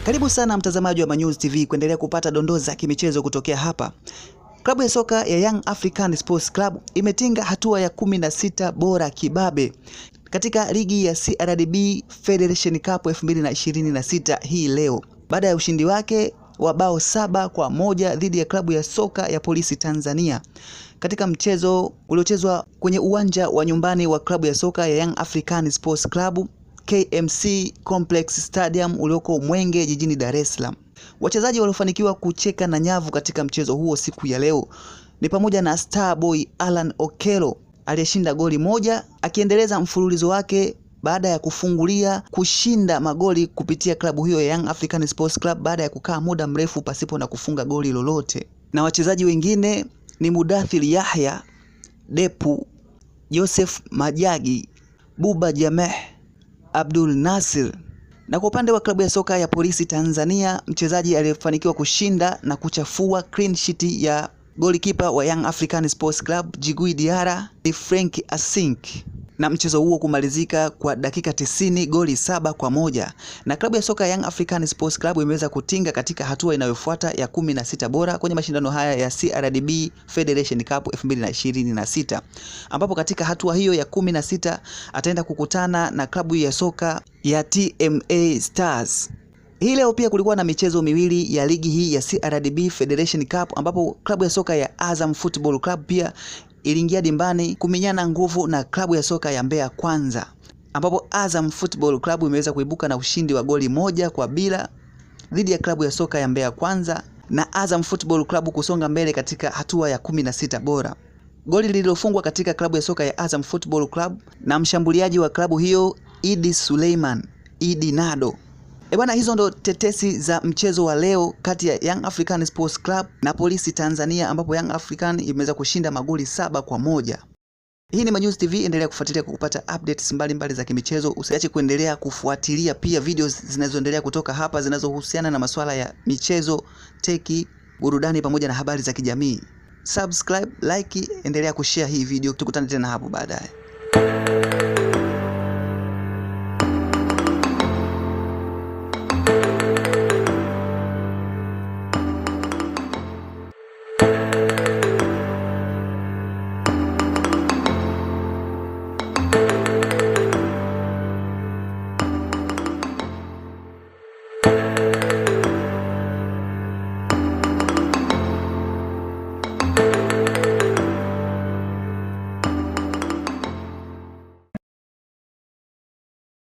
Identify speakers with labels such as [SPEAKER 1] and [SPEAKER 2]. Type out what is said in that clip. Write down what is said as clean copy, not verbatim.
[SPEAKER 1] Karibu sana mtazamaji wa Manyuzi TV kuendelea kupata dondoo za kimichezo kutokea hapa. Klabu ya soka ya Young African Sports Club imetinga hatua ya 16 bora kibabe katika ligi ya CRDB Federation Cup 2026 hii leo, baada ya ushindi wake wa bao 7-1 dhidi ya klabu ya soka ya Polisi Tanzania katika mchezo uliochezwa kwenye uwanja wa nyumbani wa klabu ya soka ya Young African Sports Club KMC Complex Stadium ulioko Mwenge jijini Dar es Salaam. Wachezaji waliofanikiwa kucheka na nyavu katika mchezo huo siku ya leo ni pamoja na Star Boy Alan Okello aliyeshinda goli moja, akiendeleza mfululizo wake baada ya kufungulia kushinda magoli kupitia klabu hiyo ya Young African Sports Club baada ya kukaa muda mrefu pasipo na kufunga goli lolote. Na wachezaji wengine ni Mudathir Yahya, Depu, Joseph Majagi, Buba Jameh, Abdul Nasir. Na kwa upande wa klabu ya soka ya Polisi Tanzania, mchezaji aliyefanikiwa kushinda na kuchafua clean sheet ya golikipa wa Young African Sports Club Djigui Diarra ni Frank Asink, na mchezo huo kumalizika kwa dakika 90 goli 7-1, na klabu ya soka Young African Sports Club imeweza kutinga katika hatua inayofuata ya 16 bora kwenye mashindano haya ya CRDB Federation Cup 2026, ambapo katika hatua hiyo ya 16 ataenda kukutana na klabu ya soka ya TMA Stars. Hii leo pia kulikuwa na michezo miwili ya ligi hii ya CRDB Federation Cup, ambapo klabu ya soka ya Azam Football Club pia iliingia dimbani kumenyana nguvu na klabu ya soka ya Mbeya Kwanza, ambapo Azam Football Club imeweza kuibuka na ushindi wa goli 1-0 dhidi ya klabu ya soka ya Mbeya Kwanza, na Azam Football Club kusonga mbele katika hatua ya 16 bora. Goli lililofungwa katika klabu ya soka ya Azam Football Club na mshambuliaji wa klabu hiyo Idi Suleiman Idi Nado. Bwana, hizo ndo tetesi za mchezo wa leo kati ya Young African Sports Club na Polisi Tanzania, ambapo Young African imeweza kushinda magoli 7-1. Hii ni Manyuzi TV, endelea kufuatilia kupata updates mbalimbali za kimichezo. Usiache kuendelea kufuatilia pia videos zinazoendelea kutoka hapa zinazohusiana na masuala ya michezo, teki, burudani pamoja na habari za kijamii. Subscribe, like, endelea kushare hii video. Tukutane tena hapo baadaye.